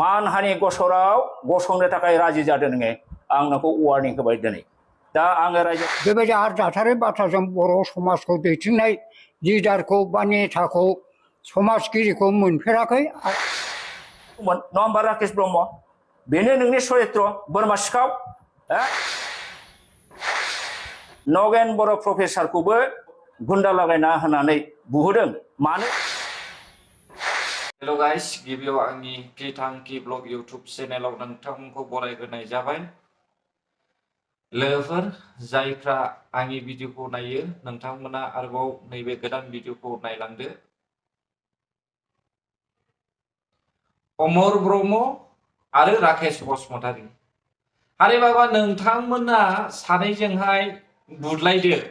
मानहानि गसराव गसंनो थाखाय राजि जादों नोङो आं नोंखौ वार्निं होबाय दिनै दा आङो रायजो बेबायदि आरो जाथारै बाथ्राजों बर' समाजखौ दैथिंनाय लिडारखौ बा नेताखौ समाजगिरिखौ मोनफेराखै नङा होमबा राकेश ब्रह्म बेनो नोंनि सरित्र बोरमा सिखाव नगेन बर' प्रफेसारखौबो गुन्दा लागायना होनानै बुहोदों मानो हेलो गाइस गिबियाव आंनि थांखि ब्लग यूट्यूब चेनेलाव नोंथांमोनखौ बरायग्रोनाय जाबाय लोगोफोर जायफ्रा आंनि भिडिअखौ नायो नोंथांमोना आरोबाव नैबे गोदान भिडिअखौ नायलांदो अमर ब्रह्म आरो राकेश बसुमतारी आरे बाबा नोंथांमोना सानैजोंहाय बुदलायदो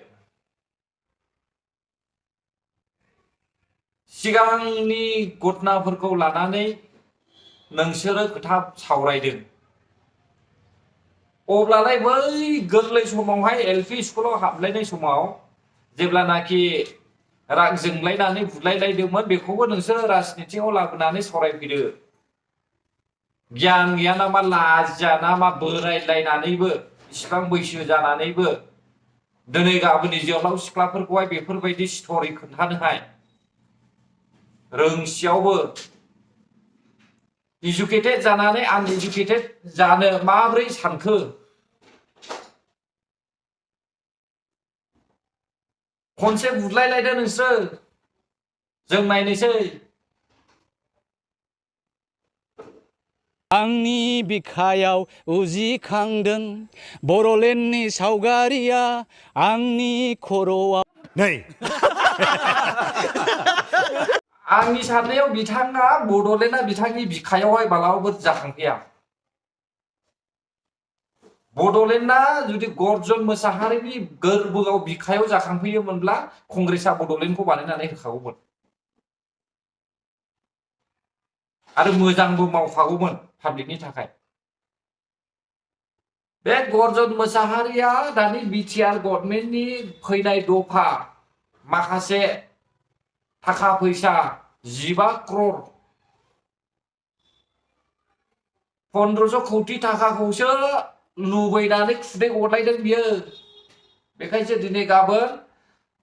सिगांनि घटनाफोरखौ लानानै नोंसोरो खोथा सावरायदों अब्लालाय बै गोरलै समावहाय एलपि स्कुलाव हाबलायनाय समाव जेब्लानाखि राग जोंलायनानै बुदलायलायदोंमोन बेखौबो नोंसोरो राजनितियाव लाबोनानै सावरायफैदो गियान गैया नामा लाजिया नामा बोरायलायनानैबो इसिबां बैसो जानानैबो दिनै गाबोननि जोहोलाव सिख्लाफोरखौहाय बेफोरबायदि स्ट'रि खोन्थानोहाय रोंसियावबो इडुकेटेड जानानै आनइडुकेटेड जानो माब्रै सानखो खनसे बुदलायलायदो नोंसोर जों नायनोसै आंनि बिखायाव उजिखांदों बर'लेण्डनि सावगारिया आंनि खर'आव नै आंनि साननायाव बिथाङा बड'लेण्डआ बिथांनि बिखायावहाय मालाबाबो जाखांफैया बड'लेण्डआ जुदि गर्जन मोसाहारिनि गोरबोआव बिखायाव जाखांफैयोमोनब्ला कंग्रेसआ बड'लेण्डखौ बानायनानै होखागौमोन आरो मोजांबो मावखागौमोन पाब्लिकनि थाखाय बे गर्जन मोसाहारिया दानि बिटिआर गभर्नमेन्टनि फैनाय दफा माखासे थाखा फैसा 15 crore 1500 कोटी थाखाखौसो लुबैनानै खुदै गलायदों बियो बेखायसो दिनै गाबोन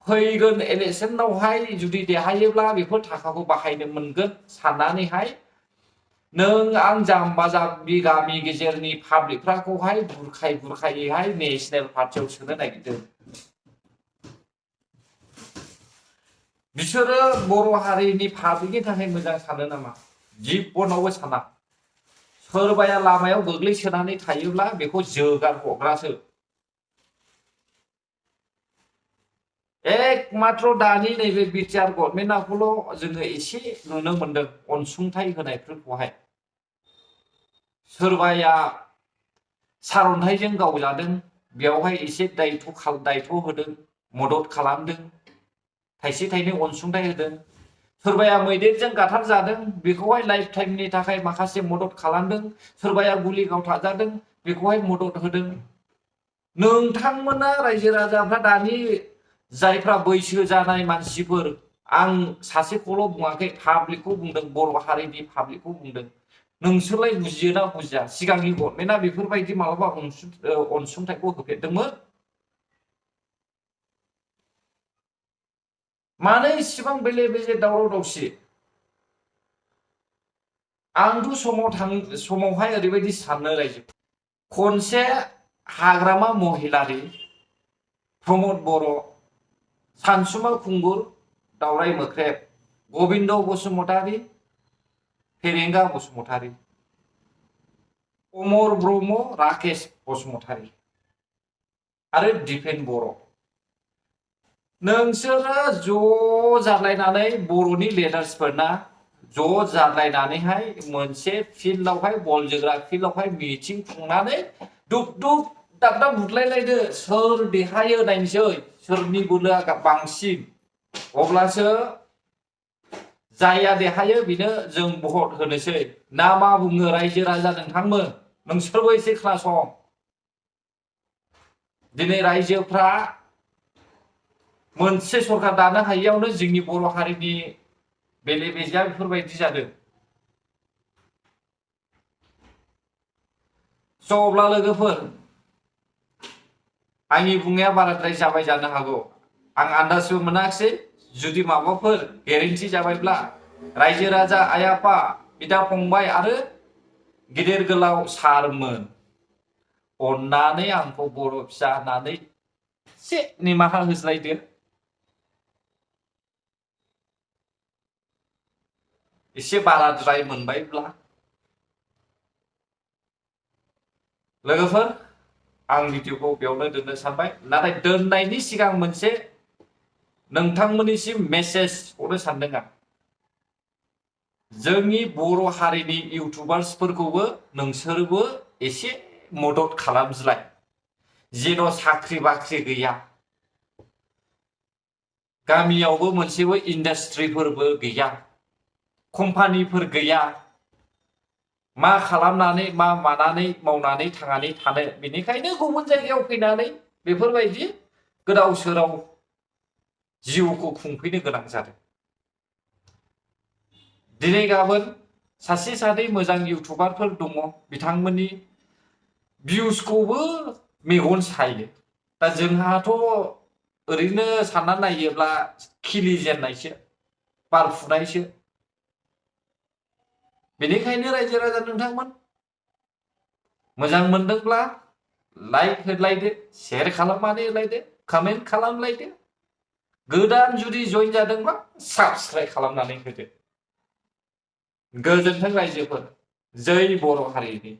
फैगोन इलेक्शनावहाय जुदि देरहायोब्ला बेफोर थाखाखौ बाहायनो मोनगोन साननानैहाय नों आं जाम्बा जाम्बि गामि गेजेरनि पाब्लिकफोरखौहाय बुरखायैहाय नेशनेल पार्टियाव सोनो नागिरदों बिसोरो बर' हारिनि पाब्लिकनि थाखाय मोजां सानो नामा जिबनावबो साना सोरबाया लामायाव गोग्लैसोनानै थायोब्ला बेखौ जोगार हरग्रासो एकमात्र दानि नैबे बिटिआर गभर्नमेन्टखौल' जोङो एसे नुनो मोनदों अनसुंथाइ होनायफोरखौहाय सोरबाया सारन्थाइजों गावजादों बेयावहाय एसे दायथ' होदों मदद खालामदों थाइसे थाइनै अनसुंथाइ होदों सोरबाया मैदेरजों गाथारजादों बेखौहाय लाइफ टाइमनि थाखाय माखासे मदद खालामदों सोरबाया गुलि गावथारजादों बेखौहाय मदद होदों नोंथांमोना रायजो राजाफ्रा दानि जायफ्रा बैसो जानाय मानसिफोर आं सासेखौल' बुङाखै पाब्लिकखौ बुंदों बर' हारिनि पाब्लिकखौ बुंदों नोंसोरलाय बुजियोना बुजिया सिगांनि गभर्नमेन्टआ बेफोरबायदि मालाबा अनसुंथाइखौ होफेरदोंमोन मानो इसिबां बेले बेजे दावराव दावसि आंथ' समावहाय ओरैबायदि साननो रायजो खनसे हाग्रामा महिलारि प्रमद बर' सानसुमा खुंगुर दावराय मोख्रेब गबिन्द बसुमतारी फेरेंगा बसुमतारी अमर ब्रह्म राकेश बसुमतारी आरो दिपेन बर' नोंसोरो ज' जालायनानै बर'नि लिडार्सफोरना ज' जालायनानैहाय मोनसे फिल्डआवहाय बल जोग्रा फिल्डआवहाय मिटिं खुंनानै दुब दुब दाब दाब बुदलायलायदो सोर देरहायो नायनोसै सोरनि बोलोआ बांसिन अब्लासो जायया देरहायो बेनो जों भट होनोसै ना मा बुङो रायजो राजा नोंथांमोन नोंसोरबो एसे खोनासं दिनै रायजोफ्रा मोनसे सरकार दानो हायैयावनो जोंनि बर' हारिनि बेले बेजेया बेफोरबायदि जादों स' अब्ला लोगोफोर आंनि बुंनाया बाराद्राय जाबाय जानो हागौ आं आन्दाजबो मोनाखिसै जुदि माबाफोर गेरेन्थि जाबायब्ला रायजो राजा आइ आफा बिदा फंबाय आरो गिदिर गोलाव सारमोन अन्नानै आंखौ बर' फिसा होननानै एसे निमाहा होज्लायदो एसे बाराद्राय मोनबायब्ला लोगोफोर आं भिडिअखौ बेयावनो दोननो सानबाय नाथाय दोननायनि सिगां मोनसे नोंथांमोननिसिम मेसेज हरनो सानदों आं जोंनि बर' हारिनि इउटुबार्सफोरखौबो नोंसोरबो एसे मदद खालामज्लाय जेन' साख्रि बाख्रि गैया गामियावबो मोनसेबो इन्डास्ट्रिफोरबो गैया कम्पानिफोर गैया मा खालामनानै मा मानानै मावनानै थांनानै थानो बेनिखायनो गुबुन जायगायाव फैनानै बेफोरबायदि गोदाव सोराव जिउखौ खुंफैनो गोनां जादों दिनै गाबोन सासे सानै मोजां इउटुबारफोर दङ बिथांमोननि भिउसखौबो मेगन सायो दा जोंहाथ' ओरैनो सानना नायोब्ला खिलिजेननायसो बारफुनायसो बेनिखायनो रायजो राजा नोंथांमोन मोजां मोनदोंब्ला लाइक होलायदो शेयार खालामनानै होलायदो कमेन्ट खालामलायदो गोदान जुदि जइन जादोंब्ला साबस्क्राइब खालामनानै होदो गोजोन्थों रायजोफोर जै बर' हारिनि